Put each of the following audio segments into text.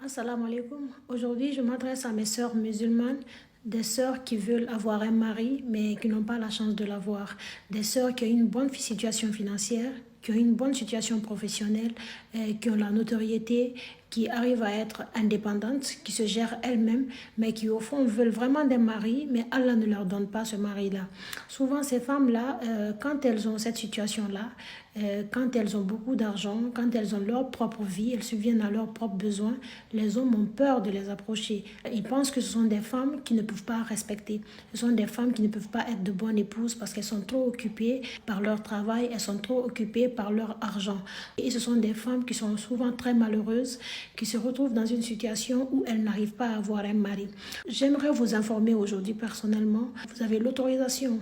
Assalamu alaikum. Aujourd'hui, je m'adresse à mes sœurs musulmanes, des sœurs qui veulent avoir un mari mais qui n'ont pas la chance de l'avoir, des sœurs qui ont une bonne situation financière, qui ont une bonne situation professionnelle, qui ont la notoriété, qui arrivent à être indépendantes, qui se gèrent elles-mêmes, mais qui au fond veulent vraiment des maris, mais Allah ne leur donne pas ce mari-là. Souvent, ces femmes-là, quand elles ont cette situation-là, quand elles ont beaucoup d'argent, quand elles ont leur propre vie, elles subviennent à leurs propres besoins, les hommes ont peur de les approcher. Ils pensent que ce sont des femmes qui ne peuvent pas respecter. Ce sont des femmes qui ne peuvent pas être de bonnes épouses parce qu'elles sont trop occupées par leur travail, elles sont trop occupées par leur argent. Et ce sont des femmes qui sont souvent très malheureuses, qui se retrouvent dans une situation où elles n'arrivent pas à avoir un mari. J'aimerais vous informer aujourd'hui personnellement, vous avez l'autorisation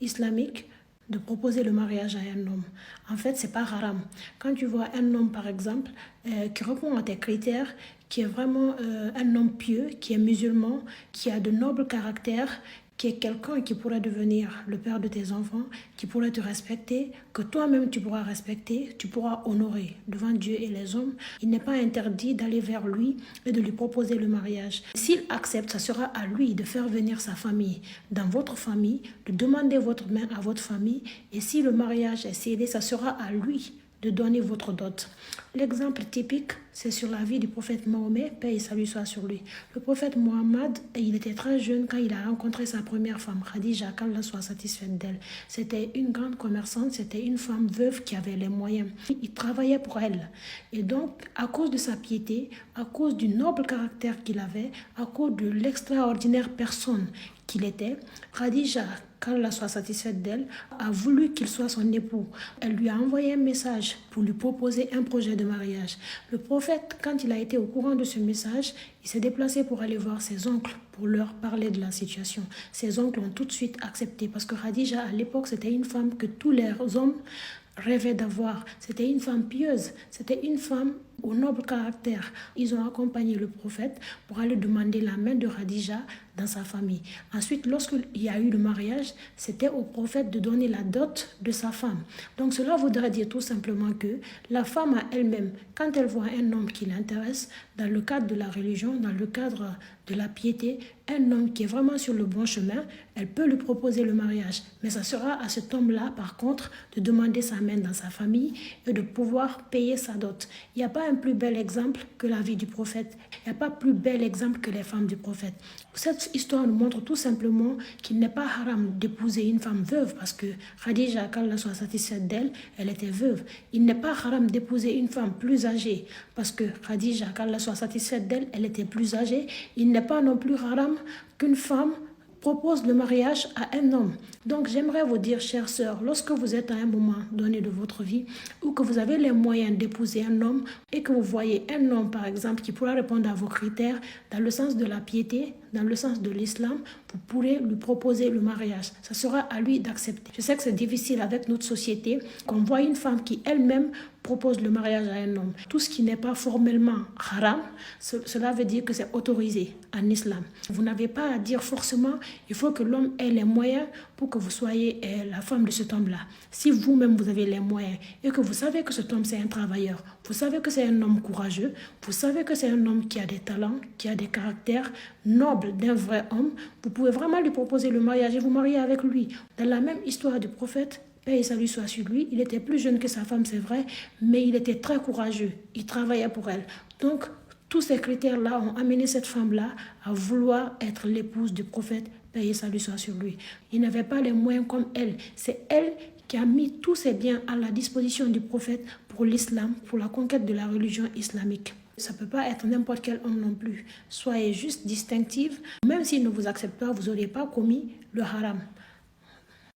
islamique de proposer le mariage à un homme. En fait, c'est pas haram. Quand tu vois un homme, par exemple, qui répond à tes critères, qui est vraiment un homme pieux, qui est musulman, qui a de nobles caractères, qui est quelqu'un qui pourrait devenir le père de tes enfants, qui pourrait te respecter, que toi-même tu pourras respecter, tu pourras honorer devant Dieu et les hommes, il n'est pas interdit d'aller vers lui et de lui proposer le mariage. S'il accepte, ça sera à lui de faire venir sa famille dans votre famille, de demander votre main à votre famille, et si le mariage est scellé, ça sera à lui de donner votre dot. L'exemple typique, c'est sur la vie du prophète Mahomet, paix et salut soit sur lui. Le prophète Mohammed, il était très jeune quand il a rencontré sa première femme, Khadija, qu'Allah soit satisfaite d'elle. C'était une grande commerçante, c'était une femme veuve qui avait les moyens. Il travaillait pour elle. Et donc, à cause de sa piété, à cause du noble caractère qu'il avait, à cause de l'extraordinaire personne qu'il était, Khadija, qu'Allah soit satisfaite d'elle, a voulu qu'il soit son époux. Elle lui a envoyé un message pour lui proposer un projet de mariage. Le prophète, quand il a été au courant de ce message, il s'est déplacé pour aller voir ses oncles, pour leur parler de la situation. Ses oncles ont tout de suite accepté parce que Khadija, à l'époque, c'était une femme que tous les hommes rêvaient d'avoir. C'était une femme pieuse, c'était une femme au noble caractère. Ils ont accompagné le prophète pour aller demander la main de Khadija dans sa famille. Ensuite, lorsqu'il y a eu le mariage, c'était au prophète de donner la dot de sa femme. Donc cela voudrait dire tout simplement que la femme à elle-même, quand elle voit un homme qui l'intéresse, dans le cadre de la religion, dans le cadre de la piété, un homme qui est vraiment sur le bon chemin, elle peut lui proposer le mariage. Mais ça sera à cet homme-là, par contre, de demander sa main dans sa famille et de pouvoir payer sa dot. Il n'y a pas un plus bel exemple que la vie du prophète. Il n'y a pas plus bel exemple que les femmes du prophète. Cette histoire nous montre tout simplement qu'il n'est pas haram d'épouser une femme veuve parce que Khadija, qu'Allah soit satisfaite d'elle, elle était veuve. Il n'est pas haram d'épouser une femme plus âgée parce que Khadija, qu'Allah soit satisfaite d'elle, elle était plus âgée. Il n'est pas non plus haram qu'une femme propose le mariage à un homme. Donc j'aimerais vous dire, chères sœurs, lorsque vous êtes à un moment donné de votre vie ou que vous avez les moyens d'épouser un homme et que vous voyez un homme, par exemple, qui pourra répondre à vos critères dans le sens de la piété, dans le sens de l'islam, vous pourrez lui proposer le mariage. Ça sera à lui d'accepter. Je sais que c'est difficile avec notre société, qu'on voit une femme qui elle-même propose le mariage à un homme. Tout ce qui n'est pas formellement haram, cela veut dire que c'est autorisé en islam. Vous n'avez pas à dire forcément, il faut que l'homme ait les moyens pour que vous soyez la femme de cet homme-là. Si vous-même vous avez les moyens et que vous savez que cet homme c'est un travailleur, vous savez que c'est un homme courageux, vous savez que c'est un homme qui a des talents, qui a des caractères nobles d'un vrai homme, vous pouvez vraiment lui proposer le mariage et vous marier avec lui. Dans la même histoire du prophète, paix et salut soit sur lui, il était plus jeune que sa femme, c'est vrai, mais il était très courageux. Il travaillait pour elle. Donc, tous ces critères-là ont amené cette femme-là à vouloir être l'épouse du prophète, paix et salut soit sur lui. Il n'avait pas les moyens comme elle. C'est elle qui a mis tous ses biens à la disposition du prophète pour l'islam, pour la conquête de la religion islamique. Ça ne peut pas être n'importe quel homme non plus. Soyez juste distinctive. Même s'il ne vous accepte pas, vous n'aurez pas commis le haram.